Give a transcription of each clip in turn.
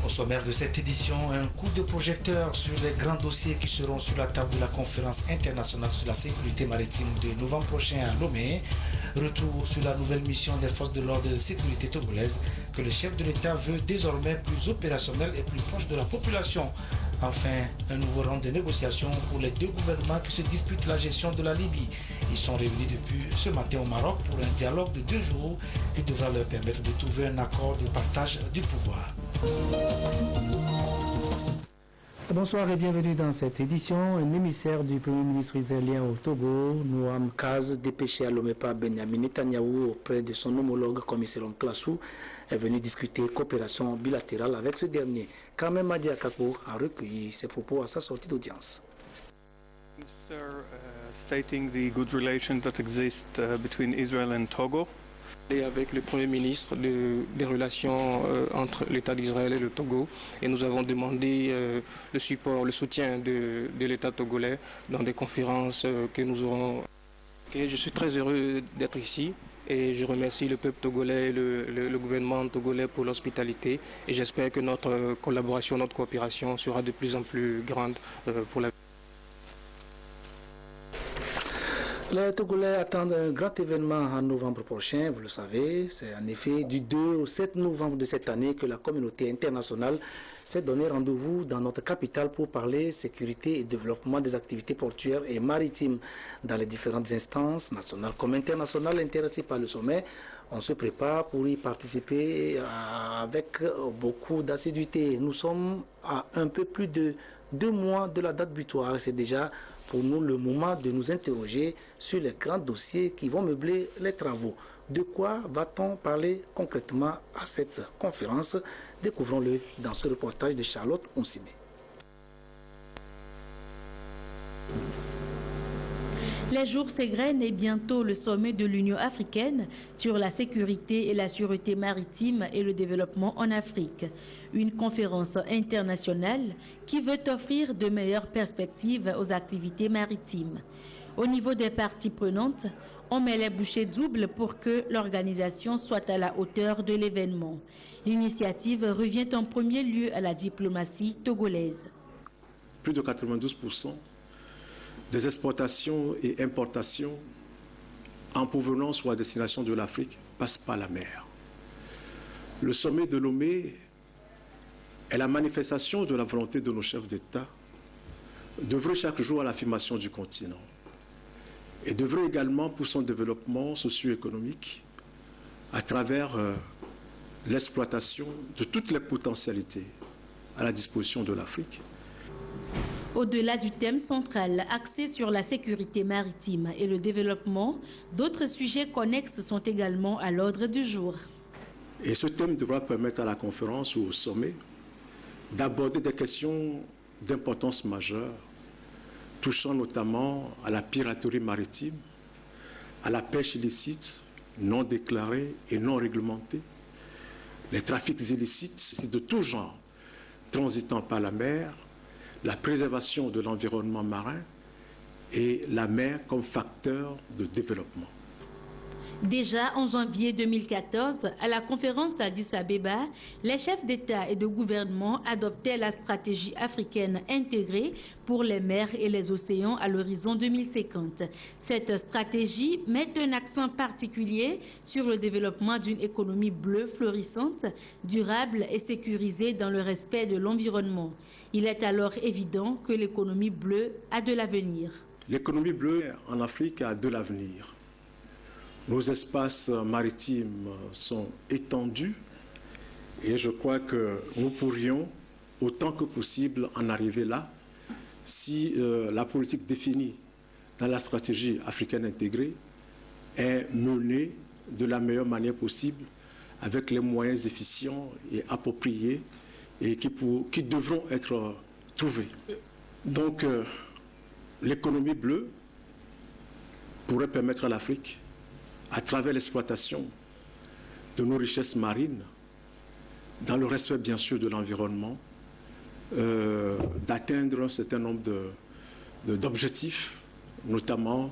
Au sommaire de cette édition, un coup de projecteur sur les grands dossiers qui seront sur la table de la conférence internationale sur la sécurité maritime de novembre prochain à Lomé. Retour sur la nouvelle mission des forces de l'ordre de sécurité togolaises que le chef de l'État veut désormais plus opérationnel et plus proche de la population. Enfin, un nouveau round de négociations pour les deux gouvernements qui se disputent la gestion de la Libye. Ils sont réunis depuis ce matin au Maroc pour un dialogue de 2 jours qui devra leur permettre de trouver un accord de partage du pouvoir. Bonsoir et bienvenue dans cette édition. Un émissaire du Premier ministre israélien au Togo, Noam Kaz, dépêché à Lomé par Benjamin Netanyahou auprès de son homologue commissaire Classou, est venu discuter coopération bilatérale avec ce dernier. Carmen Madiakako a recueilli ses propos à sa sortie d'audience. Stating the good relations that exist between Israel and Togo. Et avec le Premier ministre des relations entre l'État d'Israël et le Togo. Et nous avons demandé le support, le soutien de l'État togolais dans des conférences que nous aurons. Et je suis très heureux d'être ici et je remercie le peuple togolais et le gouvernement togolais pour l'hospitalité. Et j'espère que notre collaboration, notre coopération sera de plus en plus grande pour la. Les Togolais attendent un grand événement en novembre prochain, vous le savez. C'est en effet du 2 au 7 novembre de cette année que la communauté internationale s'est donné rendez-vous dans notre capitale pour parler sécurité et développement des activités portuaires et maritimes dans les différentes instances nationales comme internationales intéressées par le sommet. On se prépare pour y participer avec beaucoup d'assiduité. Nous sommes à un peu plus de 2 mois de la date butoir. C'est déjà pour nous le moment de nous interroger sur les grands dossiers qui vont meubler les travaux. De quoi va-t-on parler concrètement à cette conférence? Découvrons-le dans ce reportage de Charlotte Onsimé. Les jours s'égrènent et bientôt le sommet de l'Union africaine sur la sécurité et la sûreté maritime et le développement en Afrique. Une conférence internationale qui veut offrir de meilleures perspectives aux activités maritimes. Au niveau des parties prenantes, on met les bouchées doubles pour que l'organisation soit à la hauteur de l'événement. L'initiative revient en premier lieu à la diplomatie togolaise. Plus de 92% des exportations et importations en provenance ou à destination de l'Afrique passent par la mer. Le sommet de Lomé est la manifestation de la volonté de nos chefs d'État d'œuvrer chaque jour à l'affirmation du continent et d'œuvrer également pour son développement socio-économique à travers l'exploitation de toutes les potentialités à la disposition de l'Afrique. Au-delà du thème central axé sur la sécurité maritime et le développement, d'autres sujets connexes sont également à l'ordre du jour. Et ce thème devra permettre à la conférence ou au sommet d'aborder des questions d'importance majeure, touchant notamment à la piraterie maritime, à la pêche illicite, non déclarée et non réglementée, les trafics illicites de tout genre transitant par la mer, la préservation de l'environnement marin et la mer comme facteur de développement. Déjà en janvier 2014, à la conférence d'Addis Abeba, les chefs d'État et de gouvernement adoptaient la stratégie africaine intégrée pour les mers et les océans à l'horizon 2050. Cette stratégie met un accent particulier sur le développement d'une économie bleue florissante, durable et sécurisée dans le respect de l'environnement. Il est alors évident que l'économie bleue a de l'avenir. L'économie bleue en Afrique a de l'avenir. Nos espaces maritimes sont étendus et je crois que nous pourrions autant que possible en arriver là si la politique définie dans la stratégie africaine intégrée est menée de la meilleure manière possible avec les moyens efficients et appropriés et qui devront être trouvés. Donc l'économie bleue pourrait permettre à l'Afrique, à travers l'exploitation de nos richesses marines, dans le respect bien sûr de l'environnement, d'atteindre un certain nombre d'objectifs, notamment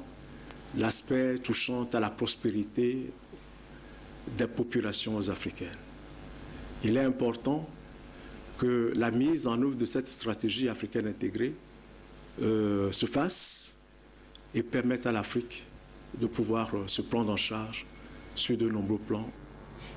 l'aspect touchant à la prospérité des populations africaines. Il est important que la mise en œuvre de cette stratégie africaine intégrée se fasse et permette à l'Afrique de pouvoir se prendre en charge sur de nombreux plans.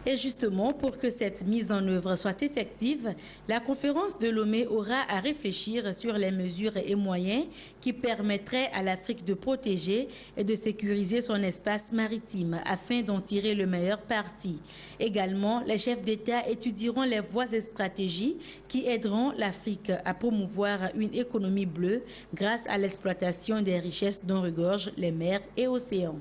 Et justement, pour que cette mise en œuvre soit effective, la conférence de Lomé aura à réfléchir sur les mesures et moyens qui permettraient à l'Afrique de protéger et de sécuriser son espace maritime afin d'en tirer le meilleur parti. Également, les chefs d'État étudieront les voies et stratégies qui aideront l'Afrique à promouvoir une économie bleue grâce à l'exploitation des richesses dont regorgent les mers et océans.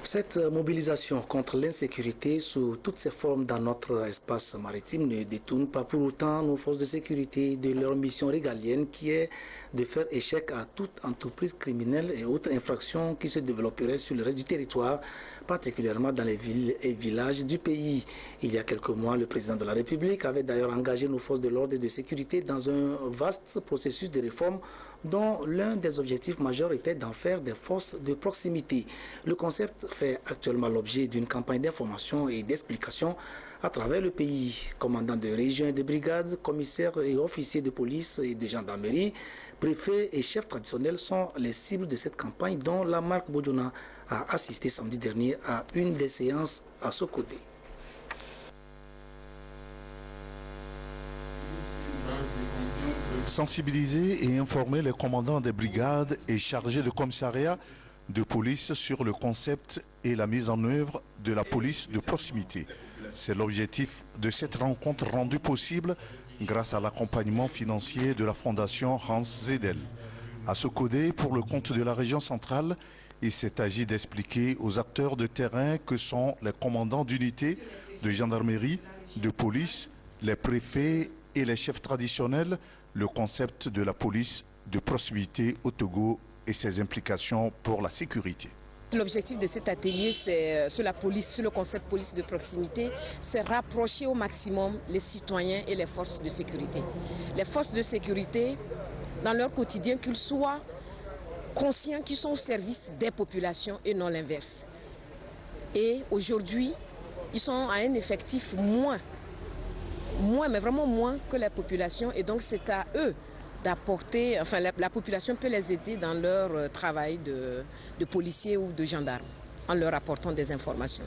Cette mobilisation contre l'insécurité sous toutes ses formes dans notre espace maritime ne détourne pas pour autant nos forces de sécurité de leur mission régalienne qui est de faire échec à toute entreprise criminelle et autres infractions qui se développeraient sur le reste du territoire, particulièrement dans les villes et villages du pays. Il y a quelques mois, le président de la République avait d'ailleurs engagé nos forces de l'ordre et de sécurité dans un vaste processus de réforme dont l'un des objectifs majeurs était d'en faire des forces de proximité. Le concept fait actuellement l'objet d'une campagne d'information et d'explication à travers le pays. Commandants de régions et de brigades, commissaires et officiers de police et de gendarmerie, préfets et chefs traditionnels sont les cibles de cette campagne dont la marque Bodjona a assisté samedi dernier à une des séances à ce côté. Sensibiliser et informer les commandants des brigades et chargés de commissariat de police sur le concept et la mise en œuvre de la police de proximité. C'est l'objectif de cette rencontre rendue possible grâce à l'accompagnement financier de la fondation Hans Zedel. À Sokodé, pour le compte de la région centrale, il s'est agi d'expliquer aux acteurs de terrain que sont les commandants d'unités de gendarmerie, de police, les préfets et les chefs traditionnels le concept de la police de proximité au Togo et ses implications pour la sécurité. L'objectif de cet atelier, c'est sur la police, sur le concept police de proximité, c'est rapprocher au maximum les citoyens et les forces de sécurité. Les forces de sécurité, dans leur quotidien, qu'ils soient conscients qu'ils sont au service des populations et non l'inverse. Et aujourd'hui, ils sont à un effectif moins, mais vraiment moins que la population, et donc c'est à eux d'apporter, enfin la population peut les aider dans leur travail de policiers ou de gendarmes, en leur apportant des informations.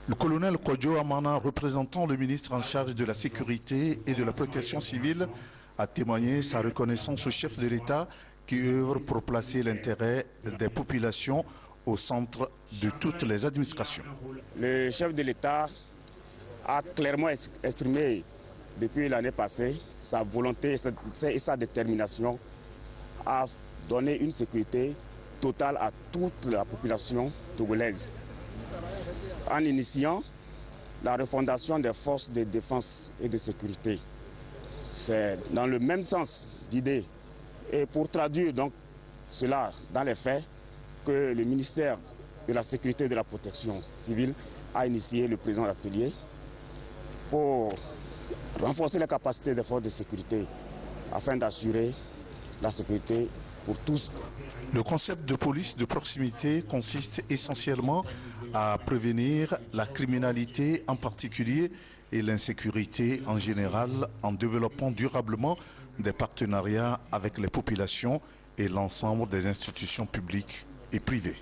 Le colonel Kodjo Amana, représentant le ministre en charge de la sécurité et de la protection civile, a témoigné sa reconnaissance au chef de l'État qui œuvre pour placer l'intérêt des populations au centre de toutes les administrations. Le chef de l'État a clairement exprimé depuis l'année passée sa volonté et sa détermination à donner une sécurité totale à toute la population togolaise en initiant la refondation des forces de défense et de sécurité. C'est dans le même sens d'idée et pour traduire donc cela dans les faits que le ministère de la Sécurité et de la Protection civile a initié le présent atelier pour renforcer les capacités des forces de sécurité afin d'assurer la sécurité pour tous. Le concept de police de proximité consiste essentiellement à prévenir la criminalité en particulier et l'insécurité en général en développant durablement des partenariats avec les populations et l'ensemble des institutions publiques et privées.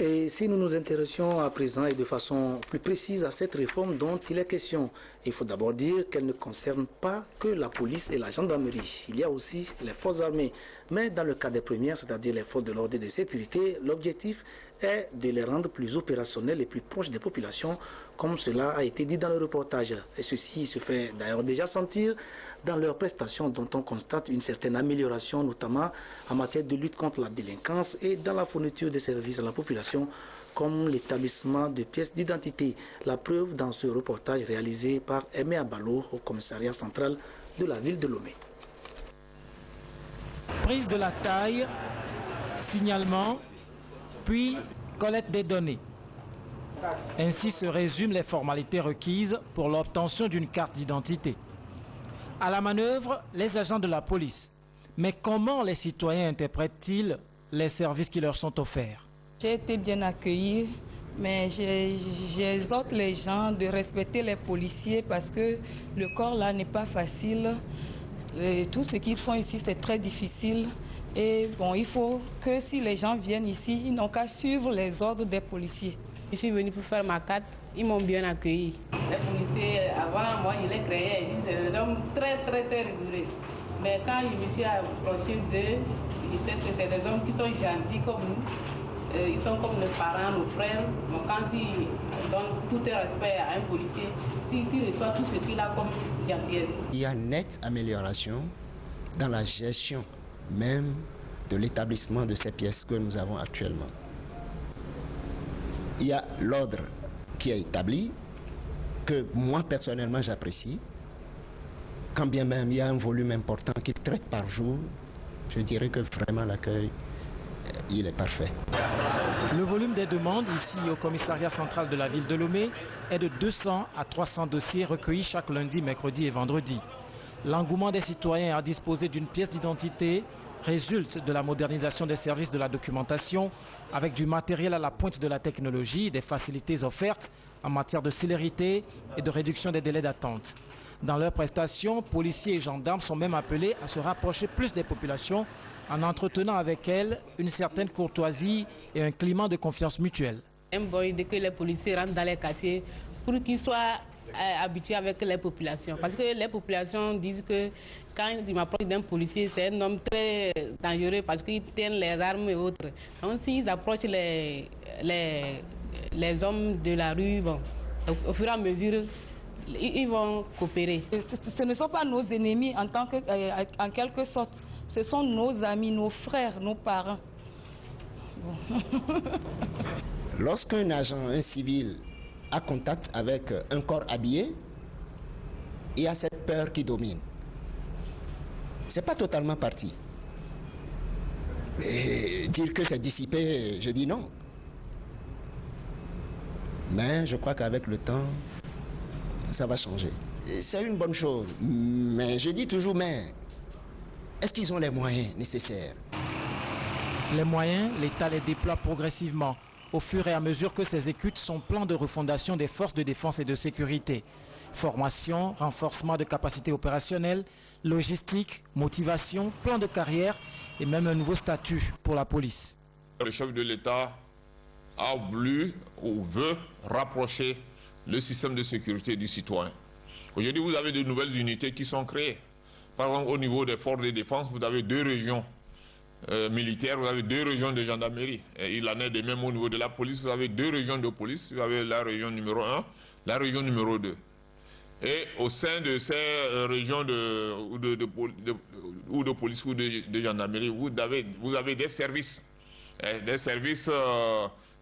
Et si nous nous intéressions à présent et de façon plus précise à cette réforme dont il est question, il faut d'abord dire qu'elle ne concerne pas que la police et la gendarmerie. Il y a aussi les forces armées. Mais dans le cas des premières, c'est-à-dire les forces de l'ordre et de sécurité, l'objectif est de les rendre plus opérationnels et plus proches des populations, comme cela a été dit dans le reportage. Et ceci se fait d'ailleurs déjà sentir dans leurs prestations dont on constate une certaine amélioration, notamment en matière de lutte contre la délinquance et dans la fourniture de services à la population, comme l'établissement de pièces d'identité. La preuve dans ce reportage réalisé par Aimé Abalo au commissariat central de la ville de Lomé. Prise de la taille, signalement, puis collecte des données. Ainsi se résument les formalités requises pour l'obtention d'une carte d'identité. À la manœuvre, les agents de la police. Mais comment les citoyens interprètent-ils les services qui leur sont offerts? J'ai été bien accueillie Mais j'exhorte les gens de respecter les policiers parce que le corps là n'est pas facile. Et tout ce qu'ils font ici, c'est très difficile. Et bon, il faut que si les gens viennent ici, ils n'ont qu'à suivre les ordres des policiers. Je suis venue pour faire ma carte, ils m'ont bien accueilli. Les policiers, avant, moi, je les créais, ils disaient des hommes très rigoureux. Mais quand je me suis approché d'eux, je sais que c'est des hommes qui sont gentils comme nous. Ils sont comme nos parents, nos frères. Donc quand ils donnent tout respect à un policier, si tu reçois tout ce qu'il a comme gentillesse. Il y a une nette amélioration dans la gestion même de l'établissement de ces pièces que nous avons actuellement. Il y a l'ordre qui est établi, que moi personnellement j'apprécie. Quand bien même il y a un volume important qui traite par jour, je dirais que vraiment l'accueil, il est parfait. Le volume des demandes ici au commissariat central de la ville de Lomé est de 200 à 300 dossiers recueillis chaque lundi, mercredi et vendredi. L'engouement des citoyens à disposer d'une pièce d'identité résulte de la modernisation des services de la documentation avec du matériel à la pointe de la technologie, des facilités offertes en matière de célérité et de réduction des délais d'attente. Dans leurs prestations, policiers et gendarmes sont même appelés à se rapprocher plus des populations en entretenant avec elles une certaine courtoisie et un climat de confiance mutuelle. Dès que les policiers rentrent dans les quartiers, pour qu'ils soient habitués avec les populations. Parce que les populations disent que quand ils m'approchent d'un policier, c'est un homme très dangereux parce qu'ils tiennent les armes et autres. Donc s'ils approchent les hommes de la rue, bon, au fur et à mesure, ils vont coopérer. Ce ne sont pas nos ennemis en quelque sorte. Ce sont nos amis, nos frères, nos parents. Bon. Lorsqu'un agent, un civil, a contact avec un corps habillé, il y a cette peur qui domine. Ce n'est pas totalement parti. Et dire que c'est dissipé, je dis non. Mais je crois qu'avec le temps, ça va changer. C'est une bonne chose. Mais je dis toujours, mais est-ce qu'ils ont les moyens nécessaires? Les moyens, l'État les déploie progressivement au fur et à mesure que s'exécute son plan de refondation des forces de défense et de sécurité. Formation, renforcement de capacités opérationnelles, logistique, motivation, plan de carrière et même un nouveau statut pour la police. Le chef de l'État a voulu ou veut rapprocher le système de sécurité du citoyen. Aujourd'hui, vous avez de nouvelles unités qui sont créées. Par exemple, au niveau des forces de défense, vous avez 2 régions militaires, vous avez 2 régions de gendarmerie. Et il en est de même au niveau de la police, vous avez 2 régions de police, vous avez la région numéro 1, la région numéro 2. Et au sein de ces régions de police ou de gendarmerie, vous avez des services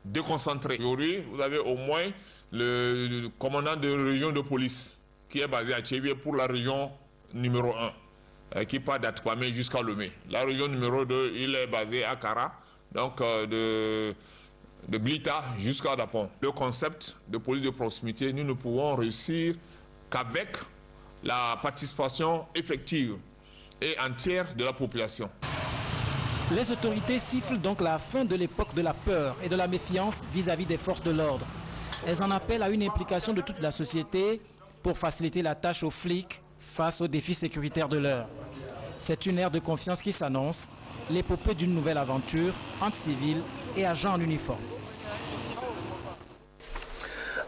déconcentrés. Aujourd'hui, vous avez au moins le commandant de région de police qui est basé à Tchévier pour la région numéro 1, qui part d'Atkwame jusqu'à Lomé. La région numéro 2, il est basé à Kara, donc de Blita jusqu'à Dapon. Le concept de police de proximité, nous ne pouvons réussir qu'avec la participation effective et entière de la population. Les autorités sifflent donc la fin de l'époque de la peur et de la méfiance vis-à-vis des forces de l'ordre. Elles en appellent à une implication de toute la société pour faciliter la tâche aux flics face aux défis sécuritaires de l'heure. C'est une ère de confiance qui s'annonce, l'épopée d'une nouvelle aventure entre civils et agents en uniforme.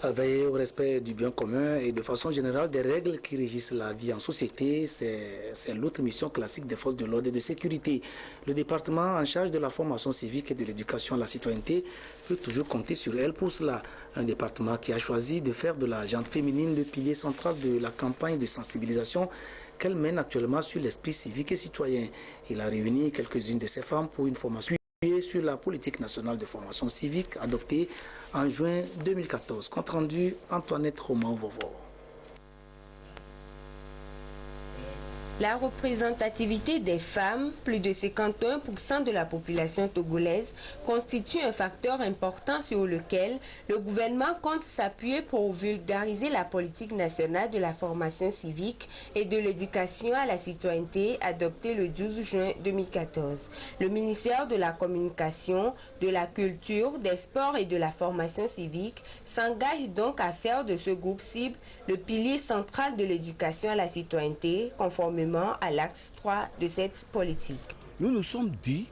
Veiller au respect du bien commun et de façon générale des règles qui régissent la vie en société, c'est l'autre mission classique des forces de l'ordre et de sécurité. Le département en charge de la formation civique et de l'éducation à la citoyenneté peut toujours compter sur elle pour cela. Un département qui a choisi de faire de la gente féminine le pilier central de la campagne de sensibilisation qu'elle mène actuellement sur l'esprit civique et citoyen. Il a réuni quelques-unes de ces femmes pour une formation sur la politique nationale de formation civique adoptée en juin 2014. Compte rendu, Antoinette Roman-Vovo. La représentativité des femmes, plus de 51% de la population togolaise, constitue un facteur important sur lequel le gouvernement compte s'appuyer pour vulgariser la politique nationale de la formation civique et de l'éducation à la citoyenneté adoptée le 12 juin 2014. Le ministère de la Communication, de la Culture, des Sports et de la formation civique s'engage donc à faire de ce groupe cible le pilier central de l'éducation à la citoyenneté, conformément à l'acte 3 de cette politique. Nous nous sommes dit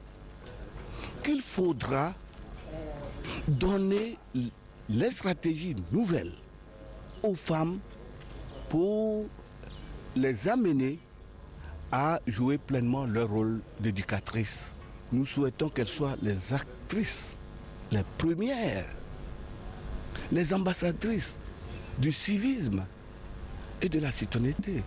qu'il faudra donner les stratégies nouvelles aux femmes pour les amener à jouer pleinement leur rôle d'éducatrice. Nous souhaitons qu'elles soient les actrices, les premières, les ambassadrices du civisme et de la citoyenneté.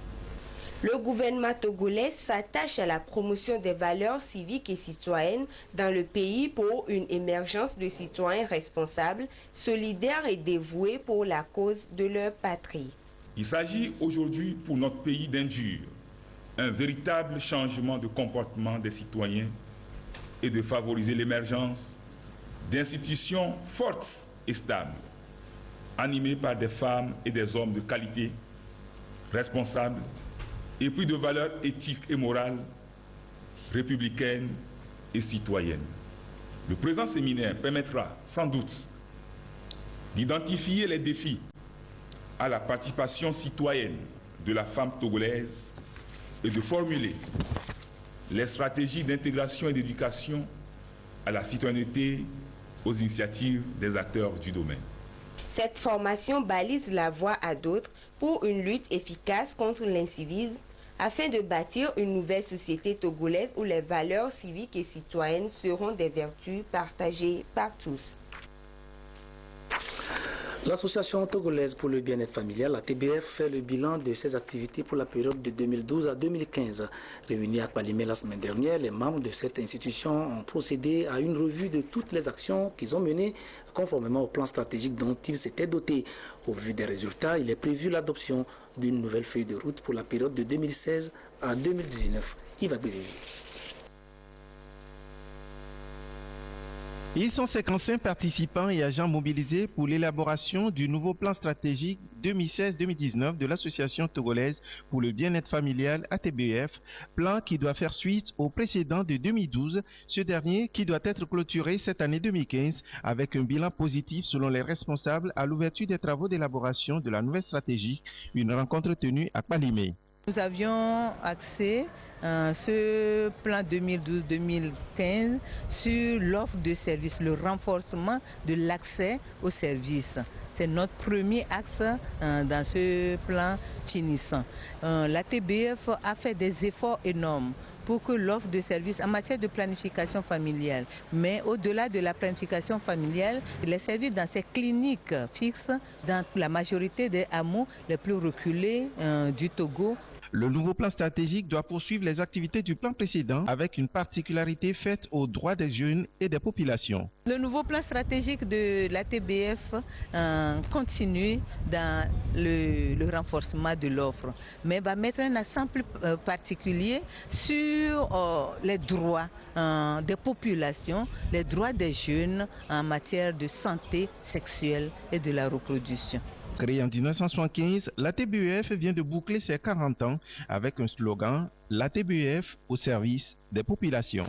Le gouvernement togolais s'attache à la promotion des valeurs civiques et citoyennes dans le pays pour une émergence de citoyens responsables, solidaires et dévoués pour la cause de leur patrie. Il s'agit aujourd'hui pour notre pays d'induire un véritable changement de comportement des citoyens et de favoriser l'émergence d'institutions fortes et stables, animées par des femmes et des hommes de qualité, responsables, et puis de valeurs éthiques et morales, républicaines et citoyennes. Le présent séminaire permettra sans doute d'identifier les défis à la participation citoyenne de la femme togolaise et de formuler les stratégies d'intégration et d'éducation à la citoyenneté aux initiatives des acteurs du domaine. Cette formation balise la voie à d'autres pour une lutte efficace contre l'incivisme afin de bâtir une nouvelle société togolaise où les valeurs civiques et citoyennes seront des vertus partagées par tous. L'Association togolaise pour le bien-être familial, la TBF, fait le bilan de ses activités pour la période de 2012 à 2015. Réunis à Palimé la semaine dernière, les membres de cette institution ont procédé à une revue de toutes les actions qu'ils ont menées conformément au plan stratégique dont ils s'étaient dotés. Au vu des résultats, il est prévu l'adoption d'une nouvelle feuille de route pour la période de 2016 à 2019. Yves Bérévi. Ils sont 55 participants et agents mobilisés pour l'élaboration du nouveau plan stratégique 2016-2019 de l'Association togolaise pour le bien-être familial ATBF, plan qui doit faire suite au précédent de 2012, ce dernier qui doit être clôturé cette année 2015 avec un bilan positif selon les responsables à l'ouverture des travaux d'élaboration de la nouvelle stratégie, une rencontre tenue à Palimé. Nous avions axé ce plan 2012-2015 sur l'offre de services, le renforcement de l'accès aux services. C'est notre premier axe dans ce plan finissant. La TBF a fait des efforts énormes pour que l'offre de services en matière de planification familiale, mais au-delà de la planification familiale, les services dans ces cliniques fixes dans la majorité des hameaux les plus reculés du Togo. Le nouveau plan stratégique doit poursuivre les activités du plan précédent avec une particularité faite aux droits des jeunes et des populations. Le nouveau plan stratégique de la TBF continue dans le renforcement de l'offre, mais va mettre un accent plus particulier sur les droits des populations, les droits des jeunes en matière de santé sexuelle et de la reproduction. Créée en 1975, la TBF vient de boucler ses 40 ans avec un slogan « La TBF au service des populations ».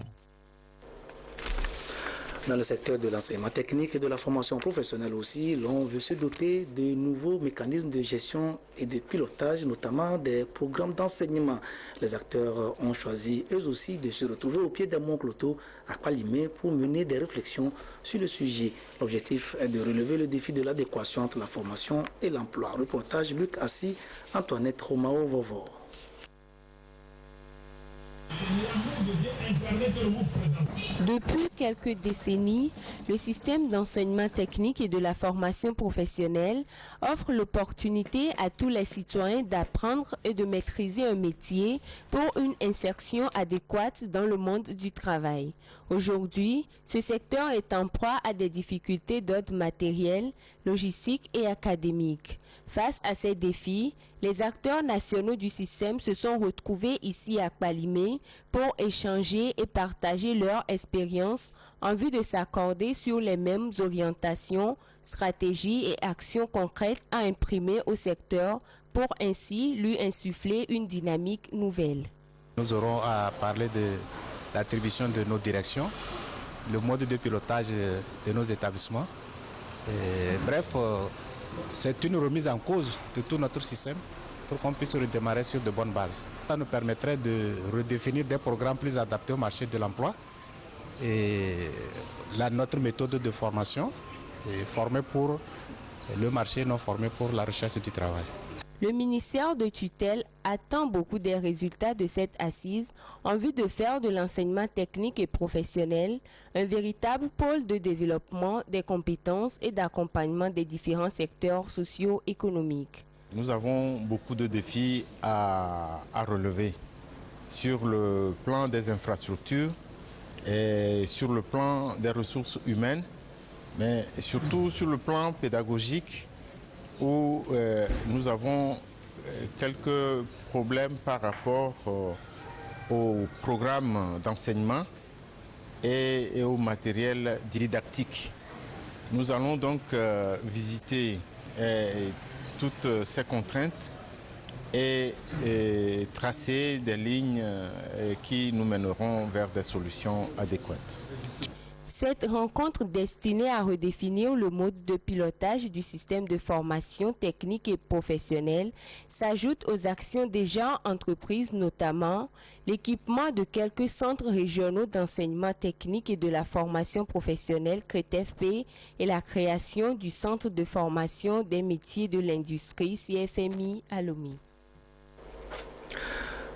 Dans le secteur de l'enseignement technique et de la formation professionnelle aussi, l'on veut se doter de nouveaux mécanismes de gestion et de pilotage, notamment des programmes d'enseignement. Les acteurs ont choisi eux aussi de se retrouver au pied d'un Mont Cloto à Palimé pour mener des réflexions sur le sujet. L'objectif est de relever le défi de l'adéquation entre la formation et l'emploi. Reportage Luc Assis, Antoinette Romao-Vovo. Depuis quelques décennies, le système d'enseignement technique et de la formation professionnelle offre l'opportunité à tous les citoyens d'apprendre et de maîtriser un métier pour une insertion adéquate dans le monde du travail. Aujourd'hui, ce secteur est en proie à des difficultés d'ordre matériel, logistique et académique. Face à ces défis, les acteurs nationaux du système se sont retrouvés ici à Kpalimé pour échanger et partager leur expérience en vue de s'accorder sur les mêmes orientations, stratégies et actions concrètes à imprimer au secteur pour ainsi lui insuffler une dynamique nouvelle. Nous aurons à parler de l'attribution de nos directions, le mode de pilotage de nos établissements. Bref, c'est une remise en cause de tout notre système pour qu'on puisse redémarrer sur de bonnes bases. Ça nous permettrait de redéfinir des programmes plus adaptés au marché de l'emploi et notre méthode de formation est formée pour le marché, non formée pour la recherche du travail. Le ministère de tutelle attend beaucoup des résultats de cette assise en vue de faire de l'enseignement technique et professionnel un véritable pôle de développement des compétences et d'accompagnement des différents secteurs socio-économiques. Nous avons beaucoup de défis à relever sur le plan des infrastructures et sur le plan des ressources humaines, mais surtout sur le plan pédagogique, où nous avons quelques problèmes par rapport au programme d'enseignement et au matériel didactique. Nous allons donc visiter toutes ces contraintes et tracer des lignes qui nous mèneront vers des solutions adéquates. Cette rencontre destinée à redéfinir le mode de pilotage du système de formation technique et professionnelle s'ajoute aux actions déjà entreprises, notamment l'équipement de quelques centres régionaux d'enseignement technique et de la formation professionnelle CRETEFP et la création du centre de formation des métiers de l'industrie CFMI à Lomé.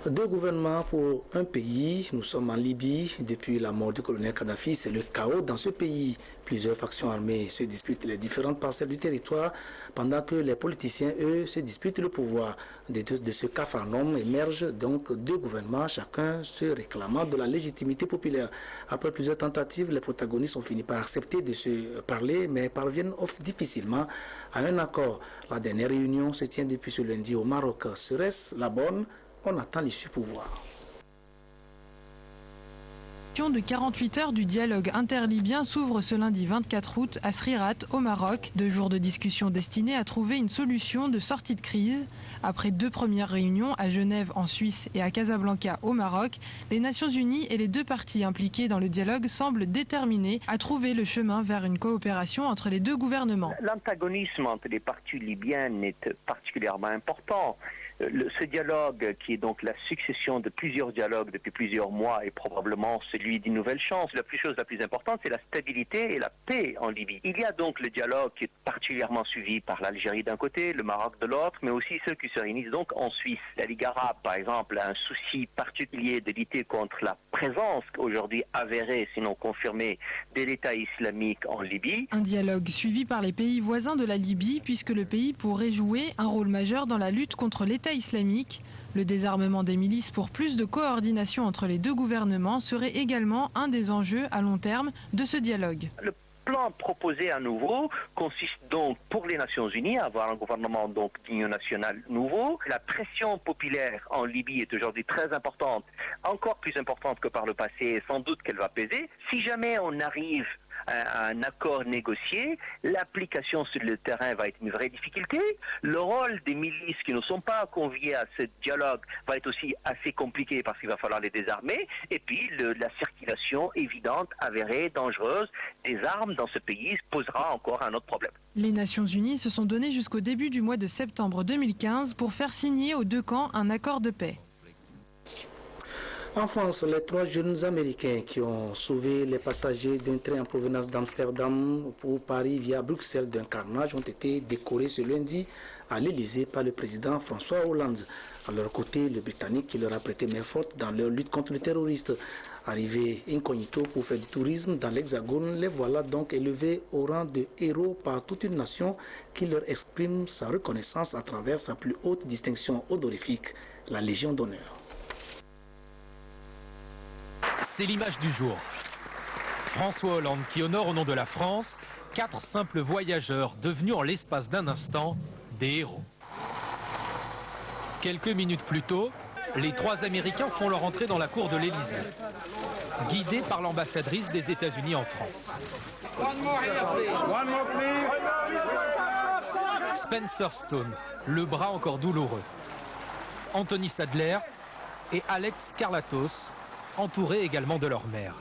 Deux gouvernements pour un pays. Nous sommes en Libye. Depuis la mort du colonel Kadhafi, c'est le chaos dans ce pays. Plusieurs factions armées se disputent les différentes parcelles du territoire, pendant que les politiciens, eux, se disputent le pouvoir. De ce capharnaüm émergent donc deux gouvernements, chacun se réclamant de la légitimité populaire. Après plusieurs tentatives, les protagonistes ont fini par accepter de se parler, mais parviennent difficilement à un accord. La dernière réunion se tient depuis ce lundi au Maroc. Serait-ce la bonne? On attend l'issue pouvoir. De 48 heures du dialogue interlibyen s'ouvre ce lundi 24 août à Srirat, au Maroc. 2 jours de discussion destinés à trouver une solution de sortie de crise. Après 2 premières réunions à Genève en Suisse et à Casablanca au Maroc, les Nations Unies et les 2 parties impliquées dans le dialogue semblent déterminés à trouver le chemin vers une coopération entre les 2 gouvernements. L'antagonisme entre les parties libyennes est particulièrement important. Ce dialogue, qui est donc la succession de plusieurs dialogues depuis plusieurs mois, est probablement celui d'une nouvelle chance. La chose la plus importante, c'est la stabilité et la paix en Libye. Il y a donc le dialogue qui est particulièrement suivi par l'Algérie d'un côté, le Maroc de l'autre, mais aussi ceux qui se réunissent donc en Suisse. La Ligue arabe, par exemple, a un souci particulier de lutter contre la présence aujourd'hui avérée, sinon confirmée, de l'État islamique en Libye. Un dialogue suivi par les pays voisins de la Libye, puisque le pays pourrait jouer un rôle majeur dans la lutte contre l'État islamique. Le désarmement des milices pour plus de coordination entre les 2 gouvernements serait également un des enjeux à long terme de ce dialogue. Le plan proposé à nouveau consiste donc pour les Nations Unies à avoir un gouvernement donc d'union nationale nouveau. La pression populaire en Libye est aujourd'hui très importante, encore plus importante que par le passé, et sans doute qu'elle va peser. Si jamais on arrive à un accord négocié, l'application sur le terrain va être une vraie difficulté. Le rôle des milices qui ne sont pas conviées à ce dialogue va être aussi assez compliqué parce qu'il va falloir les désarmer. Et puis la circulation évidente, avérée, dangereuse des armes dans ce pays posera encore un autre problème. Les Nations Unies se sont données jusqu'au début du mois de septembre 2015 pour faire signer aux 2 camps un accord de paix. En France, les 3 jeunes Américains qui ont sauvé les passagers d'un train en provenance d'Amsterdam pour Paris via Bruxelles d'un carnage ont été décorés ce lundi à l'Élysée par le président François Hollande. À leur côté, le Britannique qui leur a prêté main forte dans leur lutte contre le terroriste. Arrivés incognito pour faire du tourisme dans l'Hexagone, les voilà donc élevés au rang de héros par toute une nation qui leur exprime sa reconnaissance à travers sa plus haute distinction honorifique, la Légion d'honneur. C'est l'image du jour. François Hollande qui honore au nom de la France 4 simples voyageurs devenus en l'espace d'un instant des héros. Quelques minutes plus tôt, les 3 Américains font leur entrée dans la cour de l'Élysée, guidés par l'ambassadrice des États-Unis en France. Spencer Stone, le bras encore douloureux. Anthony Sadler et Alex Karlatos, entourés également de leur mère.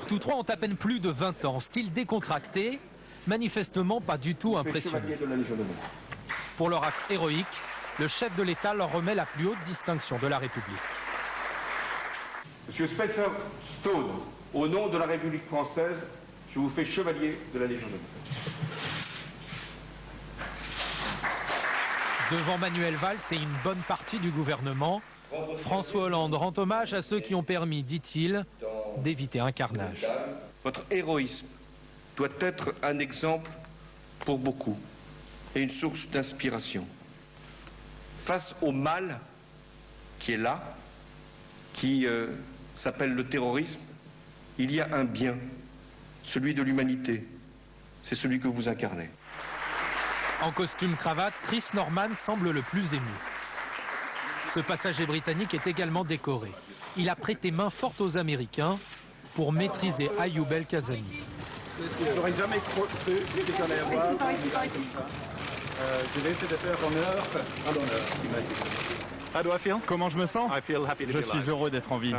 Tous 3 ont à peine plus de 20 ans, style décontracté, manifestement pas du tout impressionné. Pour leur acte héroïque, le chef de l'État leur remet la plus haute distinction de la République. Monsieur Spencer Stone, au nom de la République française, je vous fais chevalier de la Légion d'honneur. Devant Manuel Valls et une bonne partie du gouvernement, François Hollande rend hommage à ceux qui ont permis, dit-il, d'éviter un carnage. Votre héroïsme doit être un exemple pour beaucoup et une source d'inspiration. Face au mal qui est là, qui s'appelle le terrorisme, il y a un bien, celui de l'humanité. C'est celui que vous incarnez. En costume cravate, Chris Norman semble le plus ému. Ce passager britannique est également décoré. Il a prêté main forte aux Américains pour maîtriser Ayoub El Kazani. J'aurais jamais cru que j'allais avoir comme ça. Je vais essayer de faire honneur à l'honneur. Comment je me sens? Je suis heureux d'être en vie.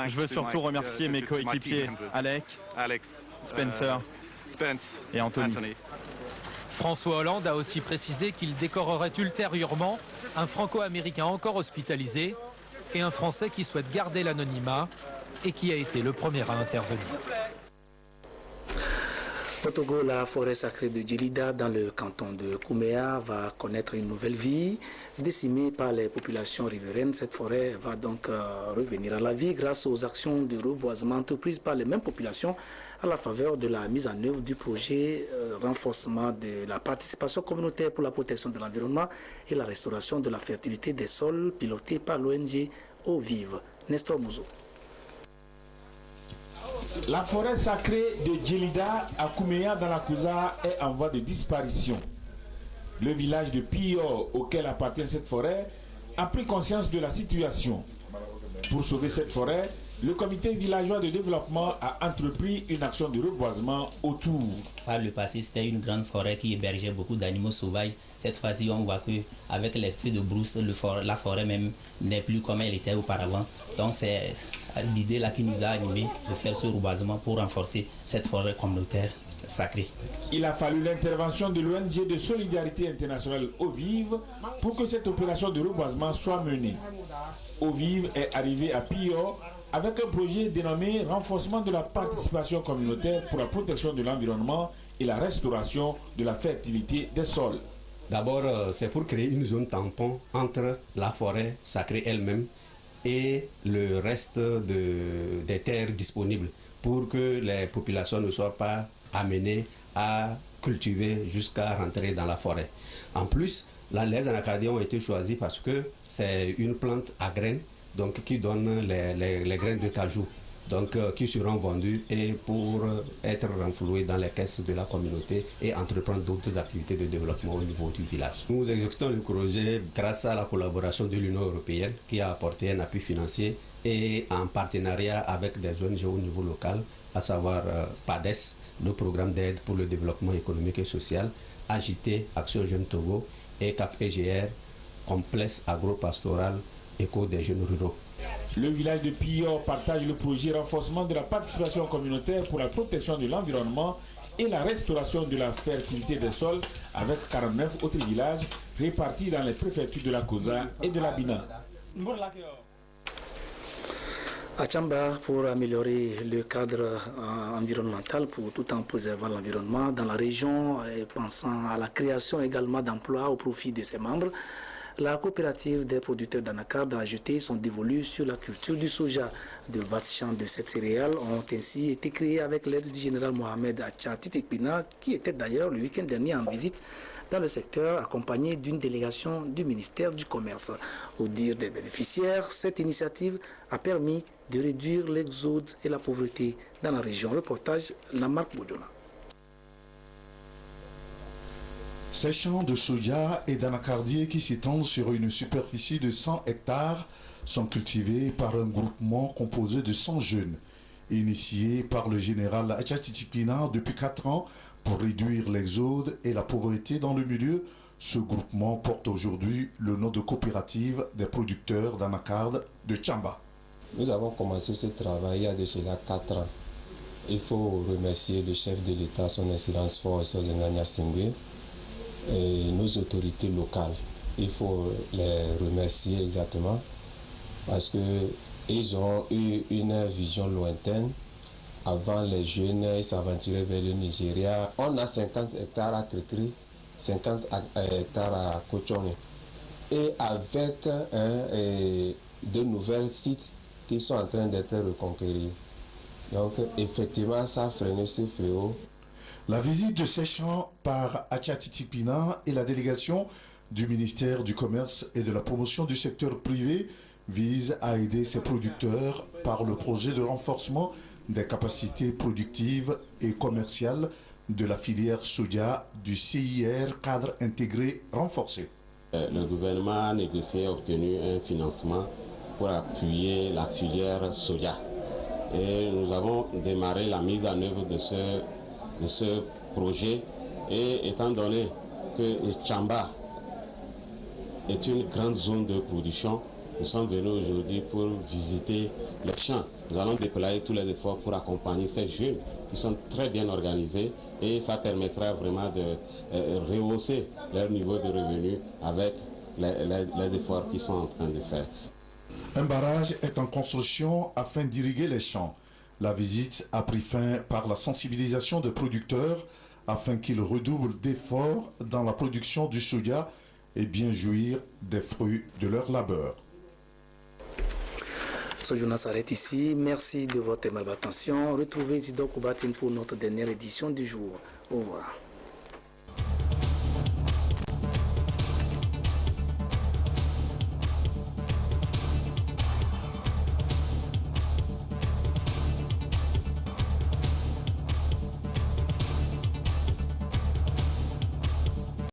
Je veux surtout remercier mes coéquipiers, Alex, Spencer et Anthony. François Hollande a aussi précisé qu'il décorerait ultérieurement un Franco-Américain encore hospitalisé et un Français qui souhaite garder l'anonymat et qui a été le premier à intervenir. Au Togo, la forêt sacrée de Djilida dans le canton de Kouméa va connaître une nouvelle vie. Décimée par les populations riveraines, cette forêt va donc revenir à la vie grâce aux actions de reboisement entreprises par les mêmes populations à la faveur de la mise en œuvre du projet renforcement de la participation communautaire pour la protection de l'environnement et la restauration de la fertilité des sols piloté par l'ONG Eau Vive. Nestor Mouzo. La forêt sacrée de Djilida à Kouméa dans la Kouza est en voie de disparition. Le village de Pio, auquel appartient cette forêt, a pris conscience de la situation. Pour sauver cette forêt, le comité villageois de développement a entrepris une action de reboisement autour. Par le passé, c'était une grande forêt qui hébergeait beaucoup d'animaux sauvages. Cette fois-ci, on voit qu'avec les feux de brousse, la forêt même n'est plus comme elle était auparavant. Donc c'est l'idée là qui nous a animés de faire ce reboisement pour renforcer cette forêt communautaire sacrée. Il a fallu l'intervention de l'ONG de solidarité internationale Eau Vive pour que cette opération de reboisement soit menée. Eau Vive est arrivée à Pio avec un projet dénommé renforcement de la participation communautaire pour la protection de l'environnement et la restauration de la fertilité des sols. D'abord, c'est pour créer une zone tampon entre la forêt sacrée elle-même et le reste des terres disponibles pour que les populations ne soient pas amenées à cultiver jusqu'à rentrer dans la forêt. En plus, les anacardiens ont été choisis parce que c'est une plante à graines donc, qui donne les graines de cajou, donc qui seront vendues et pour être renflouées dans les caisses de la communauté et entreprendre d'autres activités de développement au niveau du village. Nous exécutons le projet grâce à la collaboration de l'Union européenne qui a apporté un appui financier et en partenariat avec des ONG au niveau local, à savoir PADES, le programme d'aide pour le développement économique et social, AJT, Action Jeunes Togo et CAP-EGR, complexe agro-pastoral éco des jeunes ruraux. Le village de Pio partage le projet renforcement de la participation communautaire pour la protection de l'environnement et la restauration de la fertilité des sols avec 49 autres villages répartis dans les préfectures de la Koza et de la Bina. À Tchamba, pour améliorer le cadre environnemental, tout en préservant l'environnement dans la région et pensant à la création également d'emplois au profit de ses membres, La coopérative des producteurs d'anacarde a ajouté son dévolu sur la culture du soja. De vastes champs de cette céréale ont ainsi été créés avec l'aide du général Mohamed Acha Titikpina, qui était d'ailleurs le week-end dernier en visite dans le secteur, accompagné d'une délégation du ministère du Commerce. Au dire des bénéficiaires, cette initiative a permis de réduire l'exode et la pauvreté dans la région. Reportage Lamarck Boudjona. Ces champs de soja et d'anacardier qui s'étendent sur une superficie de 100 hectares sont cultivés par un groupement composé de 100 jeunes, initié par le général Acha Titikpina depuis 4 ans pour réduire l'exode et la pauvreté dans le milieu. Ce groupement porte aujourd'hui le nom de coopérative des producteurs d'anacarde de Tchamba. Nous avons commencé ce travail il y a de cela 4 ans. Il faut remercier le chef de l'État, son Excellence Force Zenania Singwe, et nos autorités locales. Il faut les remercier exactement parce qu'ils ont eu une vision lointaine. Avant, les jeunes s'aventuraient vers le Nigeria. On a 50 hectares à Krikri, 50 hectares à Kochone. Et avec de nouveaux sites qui sont en train d'être reconquéris. Donc, effectivement, ça a freiné ce fléau. La visite de ces champs par Acha Titikpina et la délégation du ministère du Commerce et de la promotion du secteur privé vise à aider ces producteurs par le projet de renforcement des capacités productives et commerciales de la filière soja du CIR cadre intégré renforcé. Le gouvernement a négocié et obtenu un financement pour appuyer la filière soja. Et nous avons démarré la mise en œuvre de ce projet. Et étant donné que Tchamba est une grande zone de production, nous sommes venus aujourd'hui pour visiter les champs. Nous allons déployer tous les efforts pour accompagner ces jeunes qui sont très bien organisés et ça permettra vraiment de rehausser leur niveau de revenus avec les efforts qu'ils sont en train de faire. Un barrage est en construction afin d'irriguer les champs. La visite a pris fin par la sensibilisation des producteurs afin qu'ils redoublent d'efforts dans la production du soja et bien jouir des fruits de leur labeur. Ce journal s'arrête ici. Merci de votre aimable attention. Retrouvez Isidore Koubatine pour notre dernière édition du jour. Au revoir.